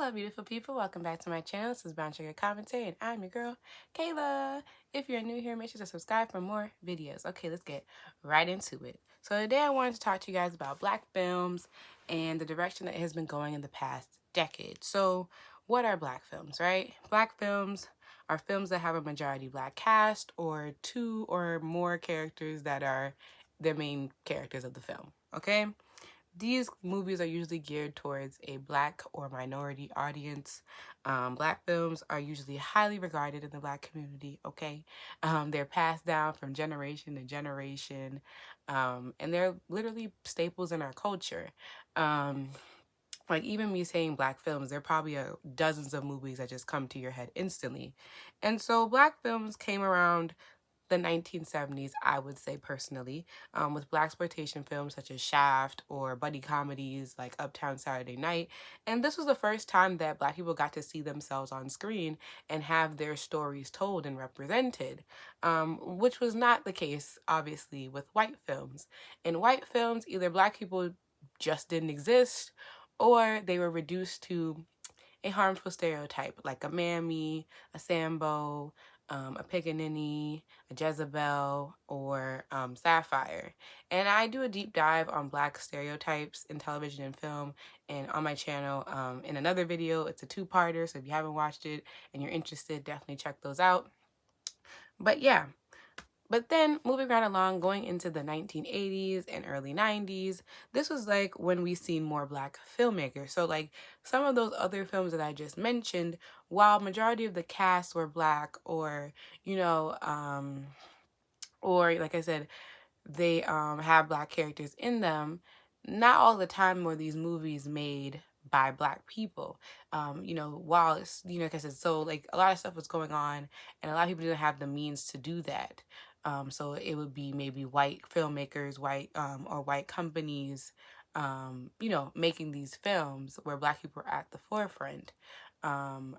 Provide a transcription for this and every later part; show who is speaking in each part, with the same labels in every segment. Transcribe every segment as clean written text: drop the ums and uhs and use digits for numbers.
Speaker 1: Hello, beautiful people. Welcome back to my channel. This is Brownsugar Commentary, and I'm your girl, Kayla. If you're new here, make sure to subscribe for more videos. Okay, let's get right into it. So today I wanted to talk to you guys about Black films and the direction that it has been going in the past decade. So what are Black films, right? Black films are films that have a majority Black cast or two or more characters that are the main characters of the film, okay? These movies are usually geared towards a Black or minority audience. Black films are usually highly regarded in the Black community, okay? They're passed down from generation to generation, and they're literally staples in our culture. Like even me saying Black films, there probably are dozens of movies that just come to your head instantly. And so Black films came around the 1970s, I would say personally, with blaxploitation films such as Shaft or buddy comedies like Uptown Saturday Night. And this was the first time that Black people got to see themselves on screen and have their stories told and represented, which was not the case, obviously, with white films. In white films, either Black people just didn't exist or they were reduced to a harmful stereotype like a Mammy, a Sambo, a Pickaninny, a Jezebel, or Sapphire. And I do a deep dive on Black stereotypes in television and film and on my channel in another video. It's a two-parter, so if you haven't watched it and you're interested, definitely check those out. But yeah. But then moving right along, going into the 1980s and early 90s, this was like when we seen more Black filmmakers. So like some of those other films that I just mentioned, while majority of the cast were Black or, or like I said, they have Black characters in them, not all the time were these movies made by Black people. While it's, like I said, so like a lot of stuff was going on and a lot of people didn't have the means to do that. So it would be maybe white filmmakers, white or white companies, making these films where Black people are at the forefront. Or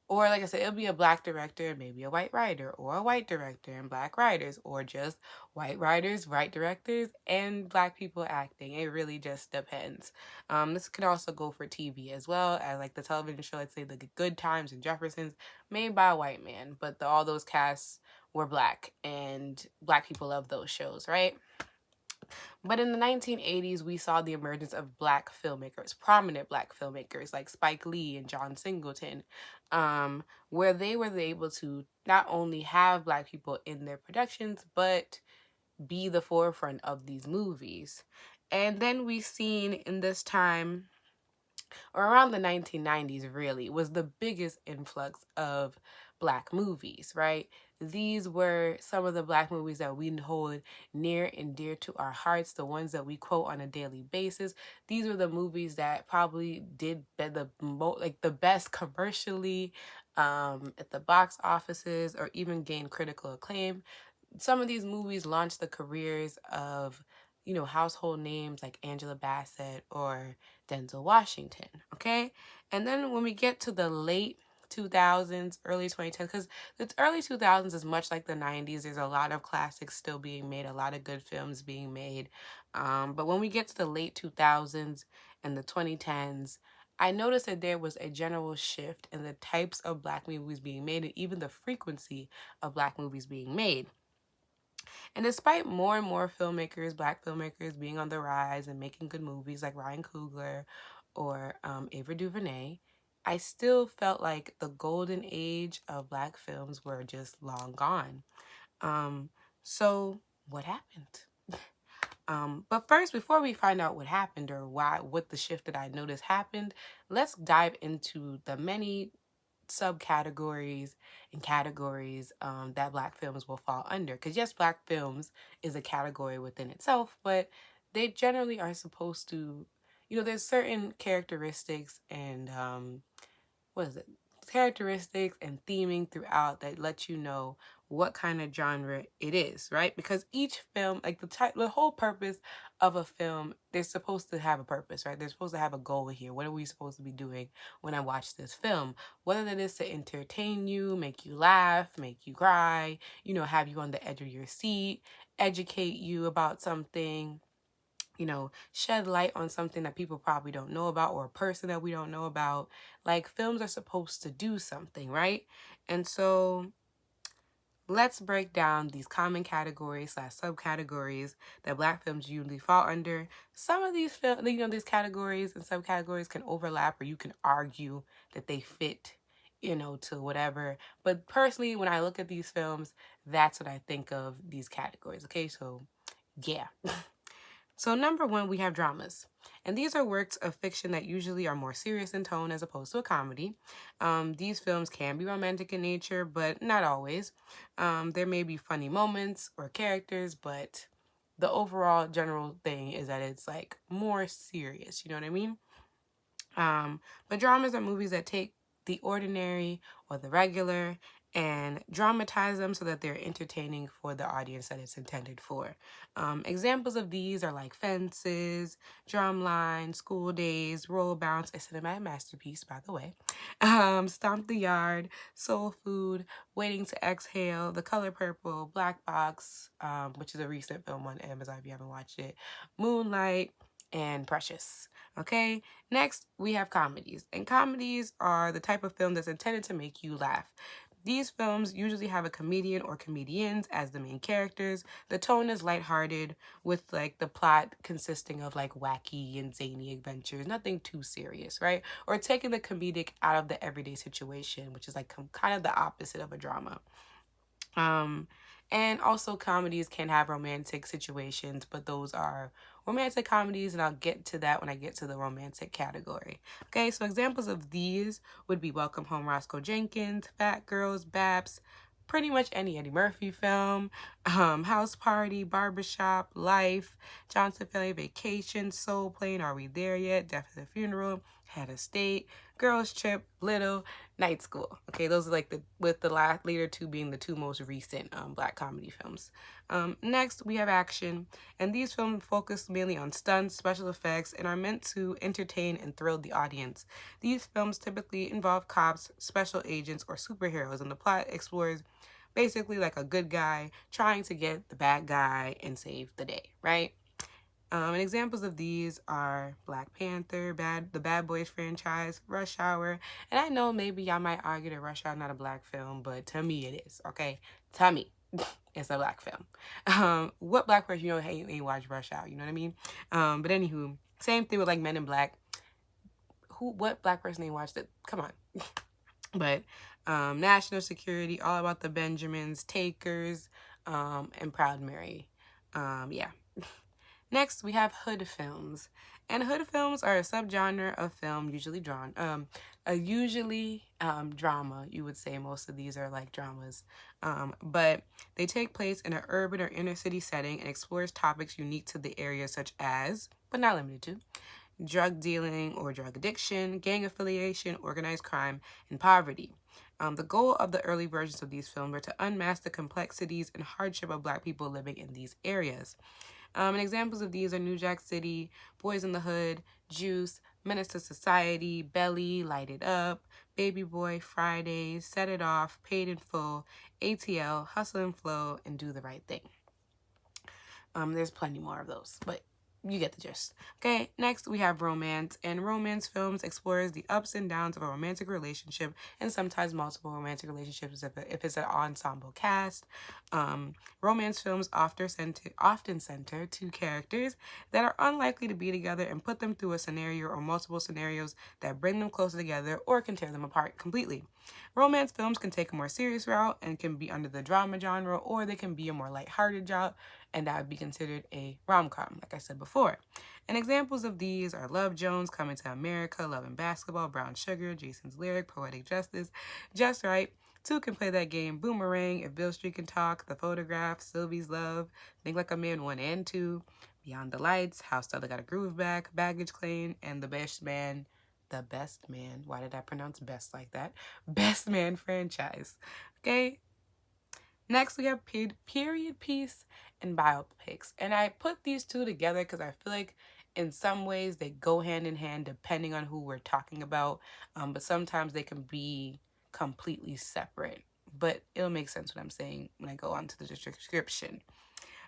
Speaker 1: like I said, it'll be a Black director, maybe a white writer, or a white director and Black writers, or just white writers, white directors, and Black people acting. It really just depends. This can also go for TV as well, as like the television show, I'd say the Good Times and Jeffersons, made by a white man, but all those casts were Black, and Black people love those shows, right? But in the 1980s, we saw the emergence of Black filmmakers, prominent Black filmmakers like Spike Lee and John Singleton, where they were able to not only have Black people in their productions, but be the forefront of these movies. And then we seen in this time, or around the 1990s really, was the biggest influx of Black movies, right? These were some of the Black movies that we hold near and dear to our hearts, the ones that we quote on a daily basis. These were the movies that probably did the best commercially, at the box offices, or even gained critical acclaim. Some of these movies launched the careers of, household names like Angela Bassett or Denzel Washington, okay? And then when we get to the late 2000s, early 2010s, because the early 2000s is much like the 90s. There's a lot of classics still being made, a lot of good films being made. But when we get to the late 2000s and the 2010s, I noticed that there was a general shift in the types of Black movies being made and even the frequency of Black movies being made. And despite more and more filmmakers, Black filmmakers, being on the rise and making good movies like Ryan Coogler or Ava DuVernay, I still felt like the golden age of Black films were just long gone. So what happened? But first, before we find out what happened or what the shift that I noticed happened, let's dive into the many subcategories and categories that Black films will fall under. Because yes, Black films is a category within itself, but they generally are supposed to, there's certain characteristics and characteristics and theming throughout that let you know what kind of genre it is, right? Because each film, like the whole purpose of a film, they're supposed to have a purpose, right? They're supposed to have a goal here. What are we supposed to be doing when I watch this film? Whether that is to entertain you, make you laugh, make you cry, have you on the edge of your seat, educate you about something, shed light on something that people probably don't know about, or a person that we don't know about. Like, films are supposed to do something, right? And so let's break down these common categories slash subcategories that Black films usually fall under. Some of these these categories and subcategories can overlap, or you can argue that they fit, to whatever. But personally, when I look at these films, that's what I think of these categories. Okay, so yeah. So number one, we have dramas. And these are works of fiction that usually are more serious in tone as opposed to a comedy. These films can be romantic in nature, but not always. There may be funny moments or characters, but the overall general thing is that it's like more serious. You know what I mean? But dramas are movies that take the ordinary or the regular and dramatize them so that they're entertaining for the audience that it's intended for. Examples of these are like Fences, Drumline, School Days, Roll Bounce, a cinematic masterpiece, by the way, Stomp the Yard, Soul Food, Waiting to Exhale, The Color Purple, Black Box, which is a recent film on Amazon if you haven't watched it, Moonlight, and Precious. Okay, next we have comedies. And comedies are the type of film that's intended to make you laugh. These films usually have a comedian or comedians as the main characters. The tone is lighthearted, with like the plot consisting of like wacky and zany adventures, nothing too serious, right? Or taking the comedic out of the everyday situation, which is like kind of the opposite of a drama. And also comedies can have romantic situations, but those are romantic comedies, and I'll get to that when I get to the romantic category. Okay, so examples of these would be Welcome Home Roscoe Jenkins, Fat Girls, Babs, pretty much any Eddie Murphy film, House Party, Barbershop, Life, Johnson Family Vacation, Soul Plane, Are We There Yet, Death at the Funeral, Head of State, Girls Trip, Little, Night School. Okay, those are like with the later two being the two most recent Black comedy films. Next, we have action, and these films focus mainly on stunts, special effects, and are meant to entertain and thrill the audience. These films typically involve cops, special agents, or superheroes, and the plot explores basically like a good guy trying to get the bad guy and save the day, right? And examples of these are Black Panther, the Bad Boys franchise, Rush Hour. And I know maybe y'all might argue that Rush Hour is not a Black film, but to me it is, okay? To me, it's a Black film. What Black person ain't watch Rush Hour, you know what I mean? But anywho, same thing with like Men in Black. What Black person ain't watched it? Come on. But National Security, All About the Benjamins, Takers, and Proud Mary. Yeah. Next, we have hood films. And hood films are a subgenre of film usually drama. You would say most of these are like dramas. But they take place in an urban or inner city setting and explores topics unique to the area, such as, but not limited to, drug dealing or drug addiction, gang affiliation, organized crime, and poverty. The goal of the early versions of these films were to unmask the complexities and hardship of Black people living in these areas. And examples of these are New Jack City, Boys in the Hood, Juice, Menace to Society, Belly, Light It Up, Baby Boy, Fridays, Set It Off, Paid in Full, ATL, Hustle and Flow, and Do the Right Thing. There's plenty more of those, but you get the gist. Okay, next we have romance, and romance films explores the ups and downs of a romantic relationship, and sometimes multiple romantic relationships if it's an ensemble cast. Romance films often center two characters that are unlikely to be together and put them through a scenario or multiple scenarios that bring them closer together or can tear them apart completely. Romance films can take a more serious route and can be under the drama genre, or they can be a more lighthearted route, and that would be considered a rom-com, like I said before. And examples of these are Love Jones, Coming to America, Love and Basketball, Brownsugar, Jason's Lyric, Poetic Justice, Just Right, Two Can Play That Game, Boomerang, If Bill Street Can Talk, The Photograph, Sylvie's Love, Think Like a Man 1 and 2, Beyond the Lights, How Stella Got a Groove Back, Baggage Claim, and The Best Man, why did I pronounce best like that? Best Man franchise. Okay, next, we have period piece and biopics. And I put these two together because I feel like in some ways they go hand in hand depending on who we're talking about. But sometimes they can be completely separate. But it'll make sense what I'm saying when I go on to the description.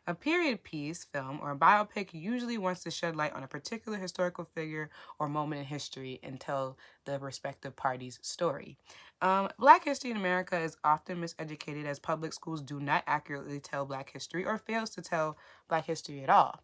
Speaker 1: A period piece film or a biopic usually wants to shed light on a particular historical figure or moment in history and tell the respective party's story. Black history in America is often miseducated as public schools do not accurately tell Black history or fails to tell Black history at all.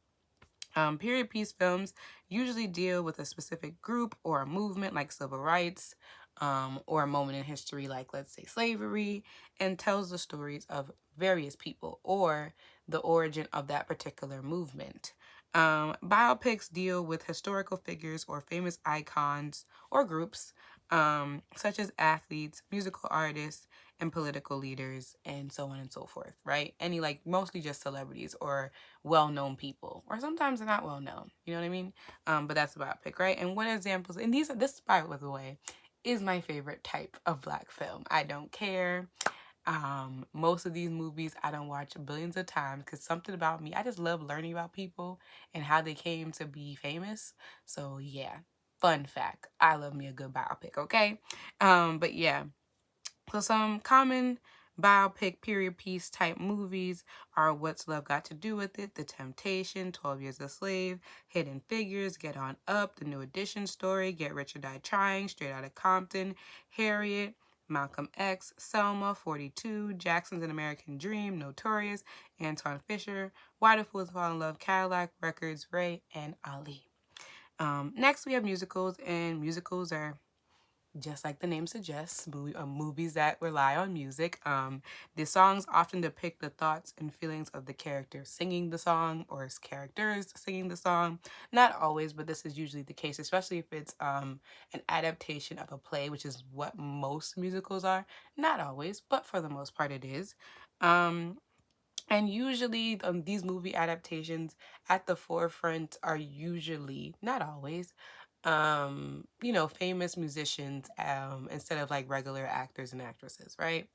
Speaker 1: Period piece films usually deal with a specific group or a movement like civil rights, or a moment in history like, let's say, slavery, and tells the stories of various people or the origin of that particular movement. Biopics deal with historical figures or famous icons or groups, such as athletes, musical artists, and political leaders, and so on and so forth, right? Any, like, mostly just celebrities or well-known people, or sometimes they're not well-known, you know what I mean? But that's a biopic, right? And what examples, and this, by the way, is my favorite type of Black film. I don't care. Most of these movies I don't watch billions of times because something about me, I just love learning about people and how they came to be famous. So yeah, fun fact, I love me a good biopic, okay? But yeah, so some common biopic period piece type movies are What's Love Got to Do with It, The Temptation, 12 Years a Slave, Hidden Figures, Get On Up, The New Edition Story, Get Rich or Die Trying, Straight Outta Compton, Harriet, Malcolm X, Selma, 42, Jackson's An American Dream, Notorious, Anton Fisher, Why Do Fools Fall in Love, Cadillac Records, Ray, and Ali. Next, we have musicals, and musicals are, just like the name suggests, movies that rely on music. The songs often depict the thoughts and feelings of the character singing the song or characters singing the song. Not always, but this is usually the case, especially if it's an adaptation of a play, which is what most musicals are. Not always, but for the most part it is. And usually these movie adaptations at the forefront are usually, not always, famous musicians, instead of like regular actors and actresses, right?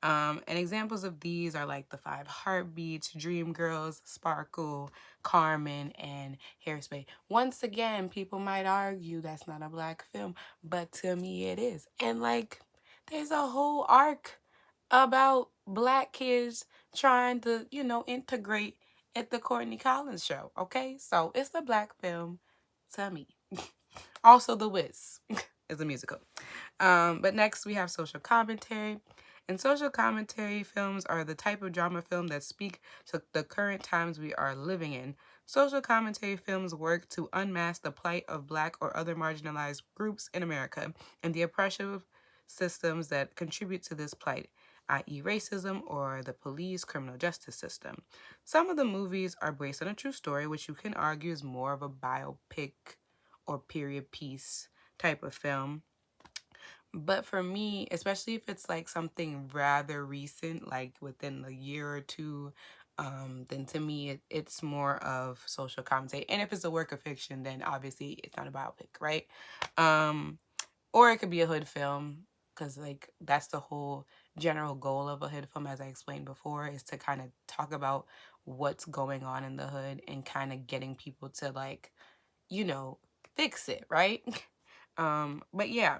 Speaker 1: And examples of these are like The Five Heartbeats, Dreamgirls, Sparkle, Carmen, and Hairspray. Once again, people might argue that's not a Black film, but to me it is. And like, there's a whole arc about Black kids trying to, integrate at the Courtney Collins show, okay? So it's a Black film to me. Also, The Wiz is a musical. But next we have social commentary. And social commentary films are the type of drama film that speak to the current times we are living in. Social commentary films work to unmask the plight of Black or other marginalized groups in America and the oppressive systems that contribute to this plight, i.e. racism or the police criminal justice system. Some of the movies are based on a true story, which you can argue is more of a biopic or period piece type of film. But for me, especially if it's like something rather recent, like within a year or two, then to me it's more of social commentary. And if it's a work of fiction, then obviously it's not a biopic, right? Or it could be a hood film, because like that's the whole general goal of a hood film, as I explained before, is to kind of talk about what's going on in the hood and kind of getting people to like, fix it, right? But yeah,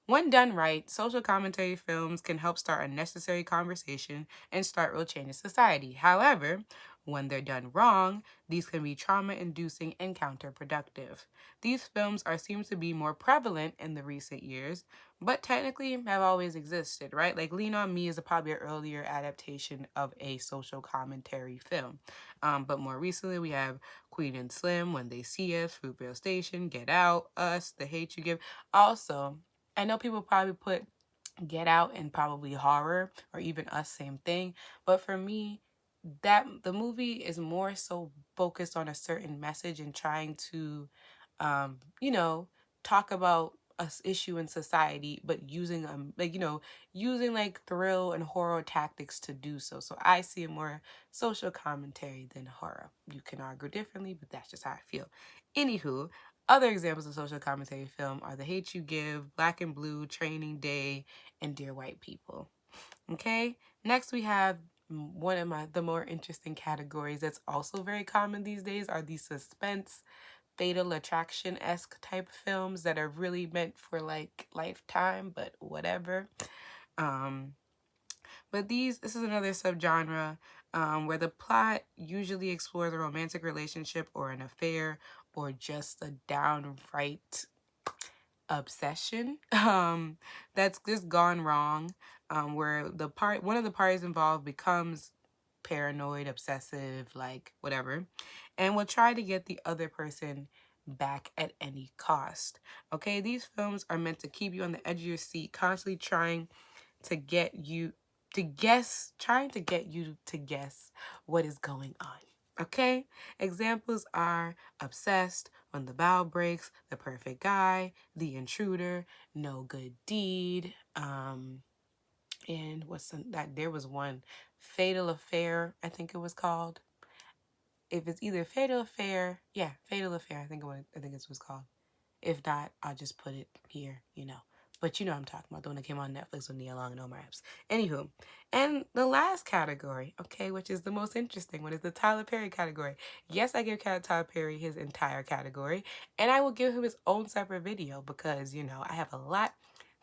Speaker 1: when done right, social commentary films can help start a necessary conversation and start real change in society. However, when they're done wrong, these can be trauma-inducing and counterproductive. These films seem to be more prevalent in the recent years, but technically have always existed, right? Like Lean on Me is probably an earlier adaptation of a social commentary film. But more recently, we have Queen and Slim, When They See Us, Fruitvale Station, Get Out, Us, The Hate You Give. Also, I know people probably put Get Out and probably horror, or even Us, same thing. But for me, that the movie is more so focused on a certain message and trying to, you know, talk about a issue in society, but using using like thrill and horror tactics to do so. So I see it more social commentary than horror. You can argue differently, but that's just how I feel. Anywho, other examples of social commentary film are The Hate You Give, Black and Blue, Training Day, and Dear White People. Okay, next we have one of the more interesting categories that's also very common these days are these suspense, fatal attraction-esque type films that are really meant for like Lifetime, but whatever. But this is another subgenre where the plot usually explores a romantic relationship or an affair or just a downright obsession that's just gone wrong, where one of the parties involved becomes paranoid, obsessive, like whatever, and will try to get the other person back at any cost. Okay, these films are meant to keep you on the edge of your seat, constantly to get you trying to get you to guess what is going on. Okay? Examples are Obsessed, When the Bow Breaks, The Perfect Guy, The Intruder, No Good Deed, and that there was one, Fatal Affair, I think it was called. If it's either Fatal Affair, yeah, Fatal Affair, I think it's what's called. If not, I'll just put it here, you know. But you know what I'm talking about, the one that came on Netflix with Nia Long and Omar Epps. Anywho, and the last category, okay, which is the most interesting one, is the Tyler Perry category. Yes, I give Tyler Perry his entire category, and I will give him his own separate video because, you know, I have a lot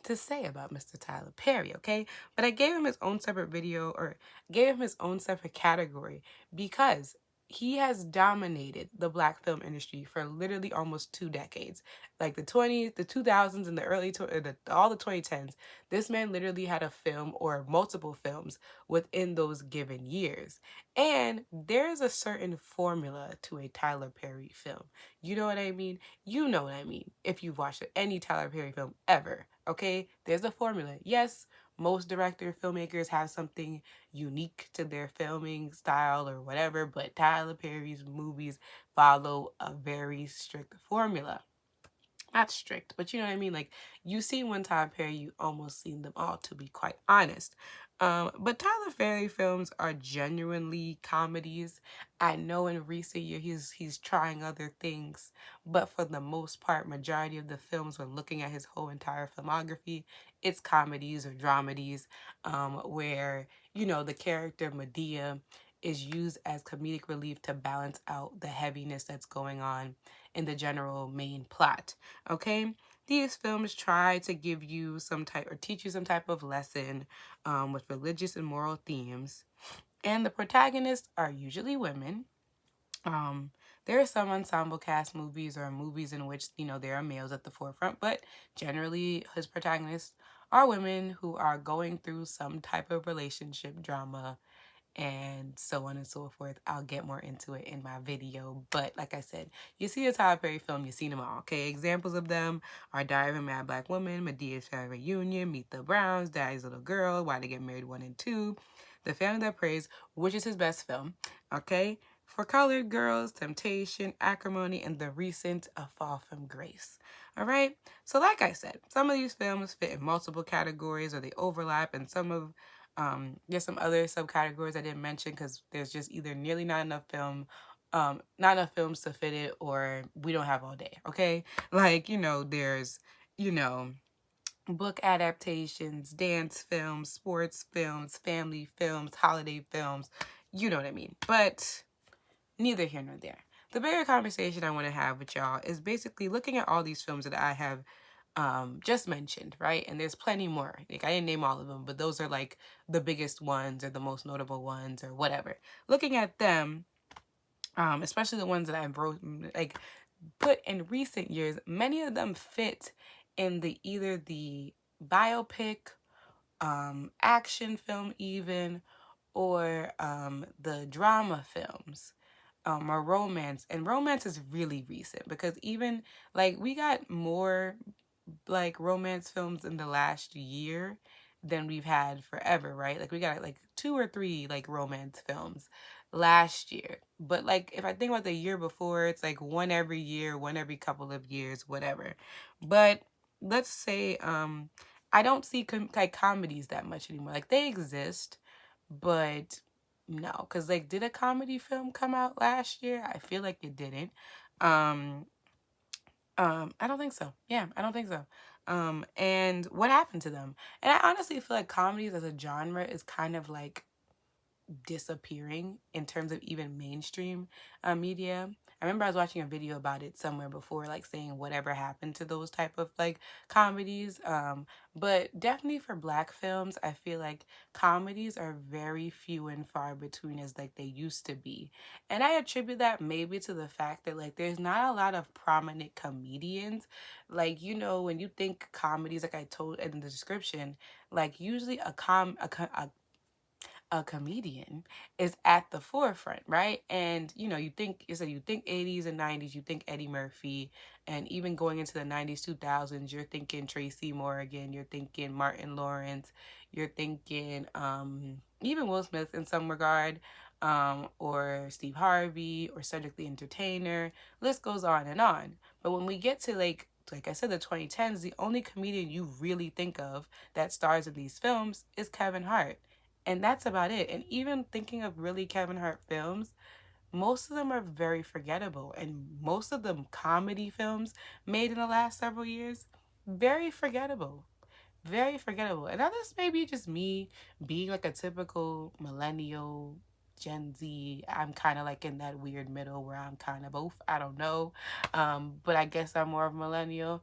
Speaker 1: to say about Mr. Tyler Perry, okay? But I gave him his own separate video, or gave him his own separate category because he has dominated the black film industry for literally almost 2 decades. Like the 20s, the 2000s, and the all the 2010s. This man literally had a film or multiple films within those given years. And there's a certain formula to a Tyler Perry film. You know what I mean? You know what I mean if you've watched any Tyler Perry film ever, okay? There's a formula. Yes, most filmmakers have something unique to their filming style or whatever, but Tyler Perry's movies follow a very strict formula. Not strict, but you know what I mean? Like, you see one Tyler Perry, you almost seen them all, to be quite honest. But Tyler Perry films are genuinely comedies. I know in recent years he's trying other things, but for the most part, majority of the films, when looking at his whole entire filmography, it's comedies or dramedies, where, you know, the character Medea is used as comedic relief to balance out the heaviness that's going on in the general main plot. Okay, these films try to give you some type or teach you some type of lesson with religious and moral themes, and the protagonists are usually women. um there are some ensemble cast movies or movies in which, you know, there are males at the forefront, but generally his protagonists are women who are going through some type of relationship drama and so on and so forth. I'll get more into it in my video. But like I said, you see a Tyler Perry film, you've seen them all, okay? Examples of them are Diary of a Mad Black Woman, Medea's Family Reunion, Meet the Browns, Daddy's Little Girl, Why They Get Married 1 and 2, The Family That Prays, which is his best film, okay? For Colored Girls, Temptation, Acrimony, and the recent A Fall from Grace. All right? So like I said, some of these films fit in multiple categories or they overlap, and there's some other subcategories I didn't mention because there's just either nearly not enough not enough films to fit it, or we don't have all day, okay? Like, you know, there's, you know, book adaptations, dance films, sports films, family films, holiday films, you know what I mean. But neither here nor there. The bigger conversation I want to have with y'all is basically looking at all these films that I have just mentioned, right? And there's plenty more. Like, I didn't name all of them, but those are like the biggest ones or the most notable ones or whatever. Looking at them, especially the ones that I've put in recent years, many of them fit in either the biopic, action film even, or the drama films, or romance. And romance is really recent because even like we got more like romance films in the last year than we've had forever, right? Like we got like 2 or 3 like romance films last year. But like if I think about the year before, it's like one every year, one every couple of years, whatever. But let's say I don't see like comedies that much anymore. Like they exist, but no, because like did a comedy film come out last year? I feel like it didn't. Um I don't think so. Yeah, I don't think so. And what happened to them? And I honestly feel like comedies as a genre is kind of like disappearing in terms of even mainstream media. I remember I was watching a video about it somewhere before, like saying whatever happened to those type of like comedies. But definitely for Black films, I feel like comedies are very few and far between as like they used to be. And I attribute that maybe to the fact that like there's not a lot of prominent comedians. Like, when you think comedies, like I told in the description, like usually a comedian is at the forefront, right? And you think 80s and 90s, you think Eddie Murphy, and even going into the 90s, 2000s, you're thinking Tracy Morgan, you're thinking Martin Lawrence, you're thinking even Will Smith in some regard, or Steve Harvey or Cedric the Entertainer. List goes on and on. But when we get to like I said, the 2010s, the only comedian you really think of that stars in these films is Kevin Hart. And that's about it. And even thinking of really Kevin Hart films, most of them are very forgettable. And most of them comedy films made in the last several years, very forgettable. Very forgettable. And that's maybe just me being like a typical millennial, Gen Z. I'm kind of like in that weird middle where I'm kind of both. I don't know. But I guess I'm more of a millennial.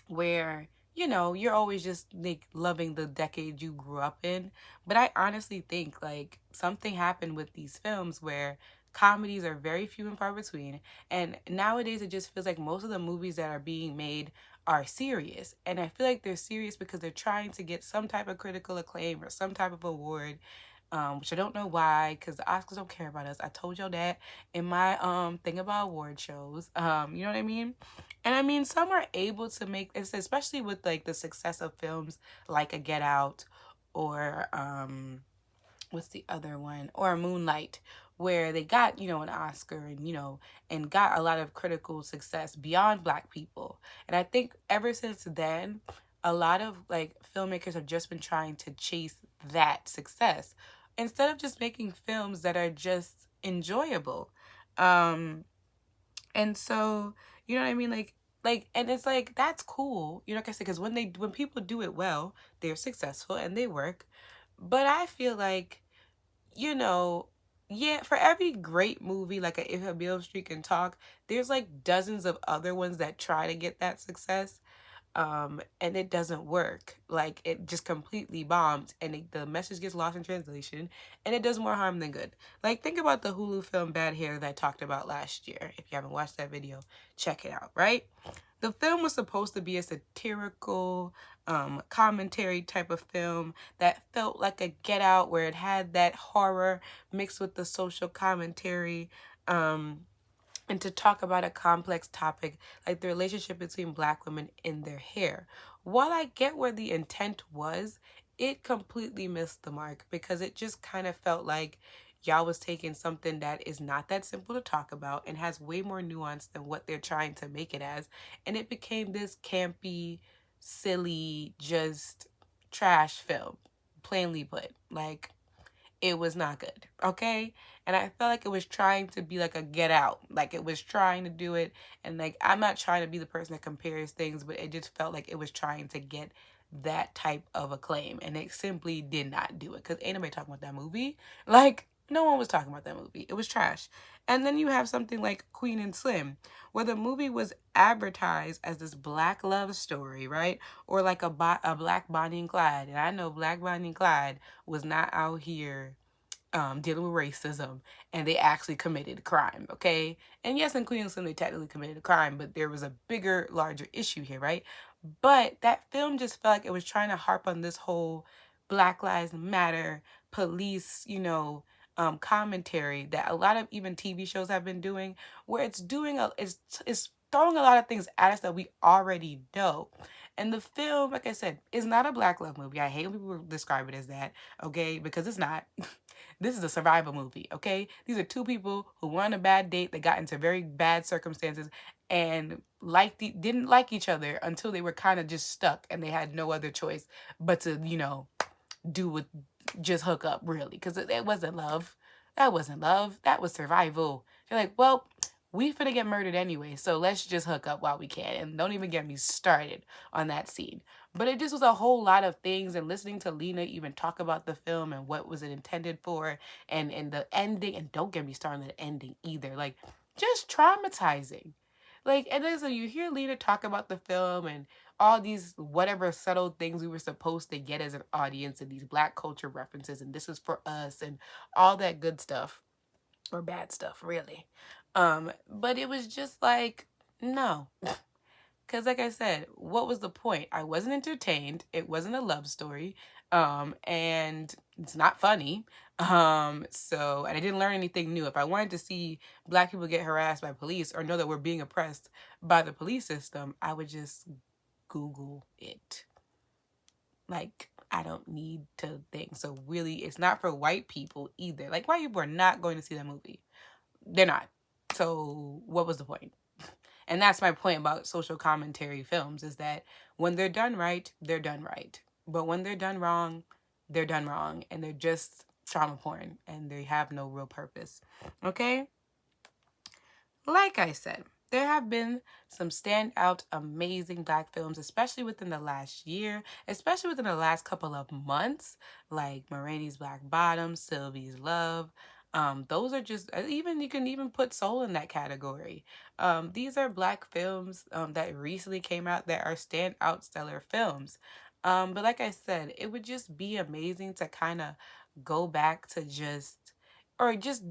Speaker 1: Where you're always just like loving the decade you grew up in. But I honestly think like something happened with these films where comedies are very few and far between, and nowadays it just feels like most of the movies that are being made are serious. And I feel like they're serious because they're trying to get some type of critical acclaim or some type of award, which I don't know why, because the Oscars don't care about us. I told y'all that in my thing about award shows. You know what I mean? And I mean, some are able to make this, especially with like the success of films like a Get Out, or what's the other one, or Moonlight, where they got an Oscar, and got a lot of critical success beyond Black people. And I think ever since then, a lot of like filmmakers have just been trying to chase that success instead of just making films that are just enjoyable. And so, you know what I mean? And it's like, that's cool. Like I said, because when people do it well, they're successful and they work. But I feel like, yeah, for every great movie, like If a Beale Street Can Talk, there's like dozens of other ones that try to get that success. And it doesn't work. Like, it just completely bombs, and the message gets lost in translation, and it does more harm than good. Like, think about the Hulu film Bad Hair that I talked about last year. If you haven't watched that video, check it out, right? The film was supposed to be a satirical commentary type of film that felt like a Get Out, where it had that horror mixed with the social commentary. And to talk about a complex topic like the relationship between Black women in their hair. While I get where the intent was, it completely missed the mark, because it just kind of felt like y'all was taking something that is not that simple to talk about and has way more nuance than what they're trying to make it as. And it became this campy, silly, just trash film, plainly put. Like, it was not good, okay? And I felt like it was trying to be like a Get Out. Like, it was trying to do it. And like, I'm not trying to be the person that compares things, but it just felt like it was trying to get that type of acclaim. And it simply did not do it, because ain't nobody talking about that movie. Like, no one was talking about that movie. It was trash. And then you have something like Queen and Slim, where the movie was advertised as this Black love story, right? Or like a Black Bonnie and Clyde. And I know Black Bonnie and Clyde was not out here dealing with racism, and they actually committed a crime, okay? And yes, in Queen and Slim, they technically committed a crime, but there was a bigger, larger issue here, right? But that film just felt like it was trying to harp on this whole Black Lives Matter, police, commentary that a lot of even TV shows have been doing, where it's throwing a lot of things at us that we already know. And the film, like I said, is not a Black love movie. I hate when people describe it as that, okay? Because it's not. This is a survival movie, okay? These are two people who were on a bad date. They got into very bad circumstances and didn't like each other until they were kind of just stuck, and they had no other choice but to, do with just hook up, really, because it wasn't love. That wasn't love. That was survival. They're like, well, we finna get murdered anyway, so let's just hook up while we can. And don't even get me started on that scene. But it just was a whole lot of things, and listening to Lena even talk about the film and what was it intended for, and the ending, and don't get me started on the ending either. Like, just traumatizing. Like, and then so you hear Lena talk about the film and all these whatever subtle things we were supposed to get as an audience, and these Black culture references, and this is for us, and all that good stuff, or bad stuff, really. But it was just like, no. Because, like I said, what was the point? I wasn't entertained. It wasn't a love story. And it's not funny. And I didn't learn anything new. If I wanted to see Black people get harassed by police or know that we're being oppressed by the police system, I would just Google it. Like, I don't need to think. So really, it's not for white people either. Like, white people are not going to see that movie. They're not. So what was the point? And that's my point about social commentary films, is that when they're done right, they're done right. But when they're done wrong, they're done wrong. And they're just trauma porn. And they have no real purpose. Okay? Like I said, there have been some standout, amazing Black films, especially within the last year, especially within the last couple of months, like Marini's Black Bottom, Sylvie's Love. Those are just, even you can even put Soul in that category. These are Black films that recently came out that are standout stellar films. But like I said, it would just be amazing to kind of go back to just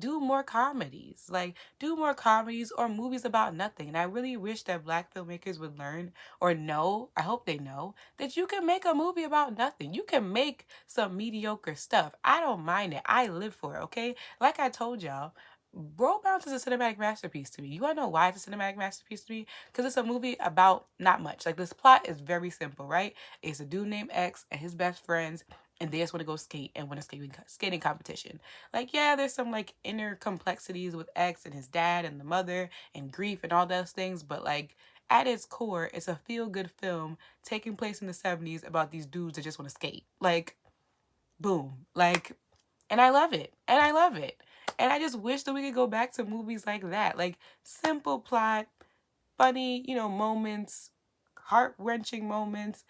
Speaker 1: do more comedies. Like, do more comedies or movies about nothing. And I really wish that Black filmmakers would learn or know, I hope they know, that you can make a movie about nothing. You can make some mediocre stuff. I don't mind it. I live for it, okay? Like I told y'all, Bounce is a cinematic masterpiece to me. You wanna know why it's a cinematic masterpiece to me? Because it's a movie about not much. Like, this plot is very simple, right? It's a dude named X and his best friends, and they just want to go skate and win a skating competition. Like, yeah, there's some like inner complexities with X and his dad and the mother and grief and all those things, but like, at its core, it's a feel-good film taking place in the 70s about these dudes that just want to skate. Like, boom. Like, and I love it. And I love it. And I just wish that we could go back to movies like that. Like, simple plot, funny, moments, heart-wrenching moments,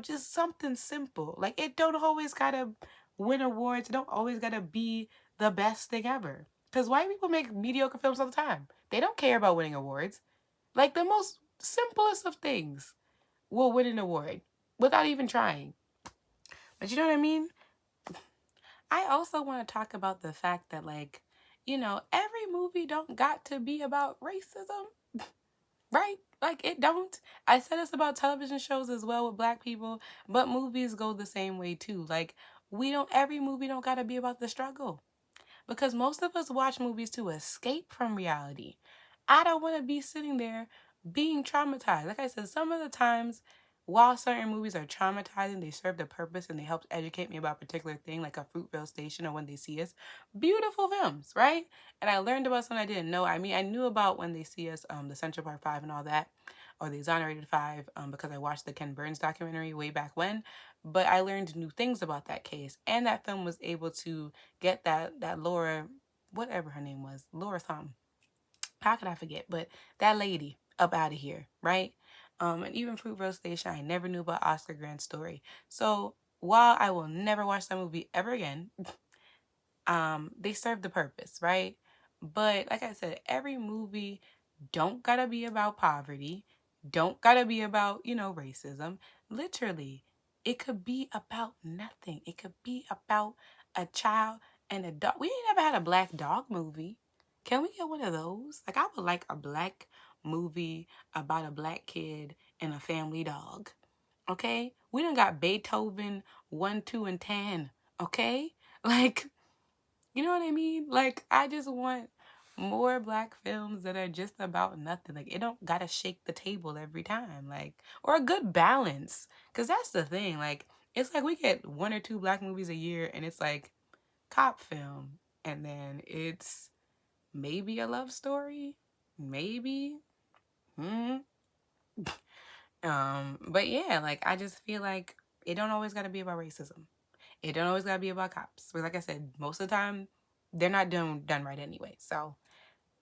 Speaker 1: just something simple. Like, it don't always gotta win awards. It don't always gotta be the best thing ever. Because white people make mediocre films all the time. They don't care about winning awards. Like, the most simplest of things will win an award without even trying. But you know what I mean? I also want to talk about the fact that, like, every movie don't got to be about racism. Right? Like, it don't. I said this about television shows as well with Black people, but movies go the same way too. Like, every movie don't gotta be about the struggle. Because most of us watch movies to escape from reality. I don't want to be sitting there being traumatized. Like I said, some of the times, while certain movies are traumatizing, they serve the purpose and they help educate me about a particular thing, like a Fruitvale Station or When They See Us. Beautiful films, right? And I learned about something I didn't know. I mean, I knew about When They See Us, the Central Park 5 and all that, or the Exonerated 5, because I watched the Ken Burns documentary way back when. But I learned new things about that case, and that film was able to get that Laura, whatever her name was, Laura something. How could I forget? But that lady up out of here, right? And even Fruitvale Station, I never knew about Oscar Grant's story. So while I will never watch that movie ever again, they serve the purpose, right? But like I said, every movie don't gotta be about poverty, don't gotta be about, racism. Literally, it could be about nothing. It could be about a child and a dog. We ain't never had a black dog movie. Can we get one of those? Like, I would like a black movie about a black kid and a family dog. Okay? We done got Beethoven 1, 2, and 10. Okay? Like, you know what I mean? Like, I just want more Black films that are just about nothing. Like, it don't gotta shake the table every time. Like, or a good balance. Because that's the thing. Like, it's like we get 1 or 2 Black movies a year, and it's like cop film. And then it's maybe a love story. Maybe. But yeah, like, I just feel like it don't always gotta be about racism. It don't always gotta be about cops. But like I said, most of the time, they're not done right anyway. So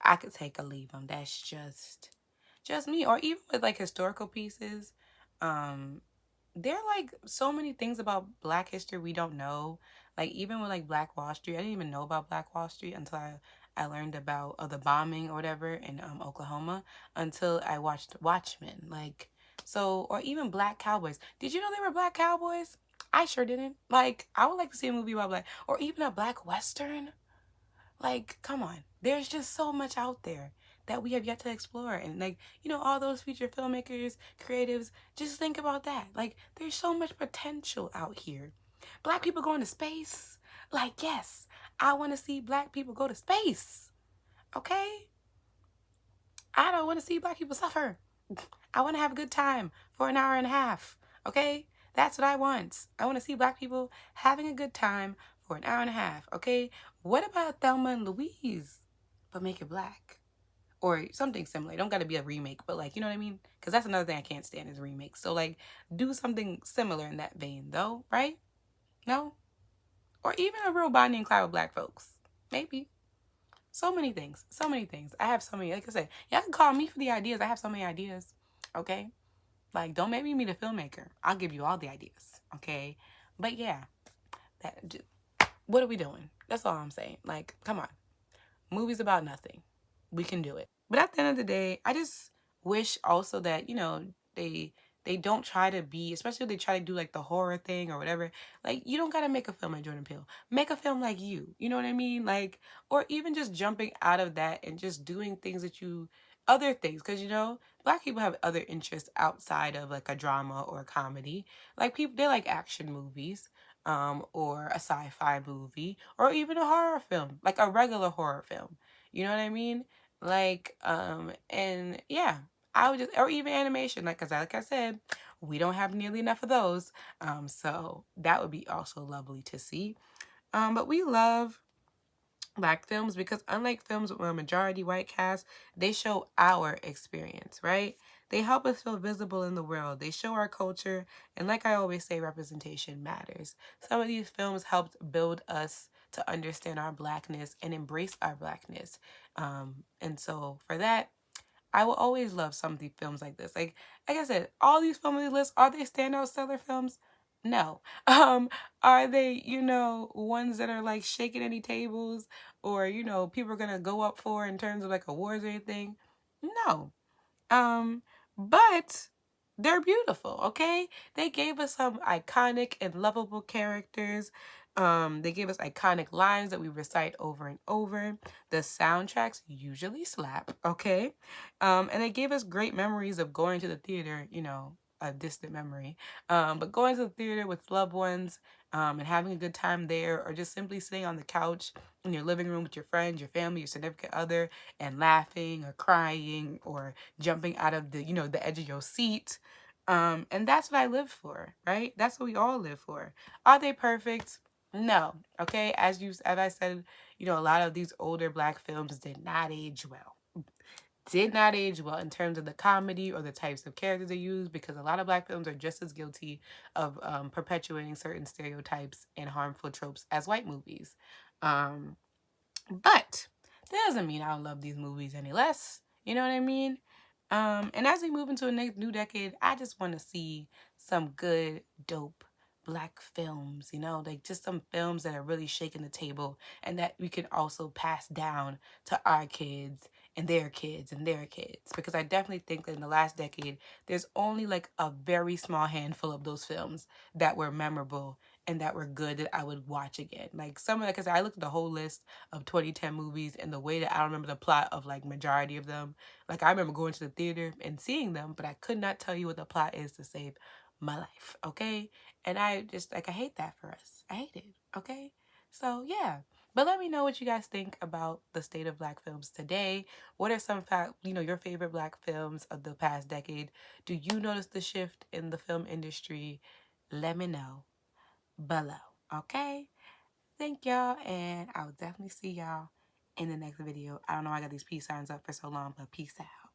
Speaker 1: I could take or leave them. That's just me. Or even with like historical pieces, um, there are like so many things about Black history we don't know. Like even with like Black Wall Street, I didn't even know about Black Wall Street until I learned about the bombing or whatever in Oklahoma, until I watched Watchmen. Like, so, or even Black Cowboys. Did you know they were Black Cowboys? I sure didn't. Like, I would like to see a movie about Black, or even a Black Western. Like, come on. There's just so much out there that we have yet to explore. And like, all those future filmmakers, creatives, just think about that. Like, there's so much potential out here. Black people going to space. Like, yes, I want to see Black people go to space. Okay? I don't want to see Black people suffer. I want to have a good time for an hour and a half. Okay? That's what I want. I want to see Black people having a good time for an hour and a half. Okay? What about Thelma and Louise, but make it Black? Or something similar. It don't got to be a remake, but like, you know what I mean? Because that's another thing I can't stand is remakes. So like, do something similar in that vein though, right? No? Or even a real Bonnie and Clyde with Black folks. Maybe. So many things. So many things. I have so many. Like I said, y'all can call me for the ideas. I have so many ideas. Okay? Like, don't make me meet a filmmaker. I'll give you all the ideas. Okay? But yeah, what are we doing? That's all I'm saying. Like, come on. Movies about nothing. We can do it. But at the end of the day, I just wish also that, they don't try to be, especially if they try to do like the horror thing or whatever. Like, you don't gotta make a film like Jordan Peele. Make a film like you. You know what I mean? Like, or even just jumping out of that and just doing things other things. Because, Black people have other interests outside of like a drama or a comedy. Like, people, they like action movies, or a sci-fi movie, or even a horror film, like a regular horror film. You know what I mean? Like, and yeah, I would just, or even animation, like I said, we don't have nearly enough of those. So that would be also lovely to see. But we love Black films because unlike films with a majority white cast, they show our experience, right? They help us feel visible in the world. They show our culture. And like I always say, representation matters. Some of these films helped build us to understand our Blackness and embrace our Blackness. And so for that, I will always love some of these films like this. Like I said, all these films on the list, are they standout stellar films? No. Are they, ones that are like shaking any tables or, people are gonna go up for in terms of like awards or anything? No. Um, but they're beautiful, okay? They gave us some iconic and lovable characters. They gave us iconic lines that we recite over and over. The soundtracks usually slap, okay? And they gave us great memories of going to the theater, a distant memory. But going to the theater with loved ones, and having a good time there, or just simply sitting on the couch in your living room with your friends, your family, your significant other, and laughing or crying or jumping out of the edge of your seat. And that's what I live for, right? That's what we all live for. Are they perfect? No. Okay. As I said, a lot of these older Black films did not age well. Did not age well in terms of the comedy or the types of characters they use, because a lot of Black films are just as guilty of perpetuating certain stereotypes and harmful tropes as white movies. But that doesn't mean I don't love these movies any less. You know what I mean? And as we move into a new decade, I just want to see some good, dope Black films, like just some films that are really shaking the table and that we can also pass down to our kids and their kids and their kids. Because I definitely think that in the last decade, there's only like a very small handful of those films that were memorable and that were good that I would watch again. Like some of, like I said, I looked at the whole list of 2010 movies, and the way that I don't remember the plot of like majority of them. Like I remember going to the theater and seeing them, but I could not tell you what the plot is to save my life. Okay. And I just I hate that for us. I hate it. Okay. So yeah. But let me know what you guys think about the state of Black films today. What are some your favorite Black films of the past decade? Do you notice the shift in the film industry? Let me know below. Okay? Thank y'all, and I'll definitely see y'all in the next video. I don't know why I got these peace signs up for so long, but peace out.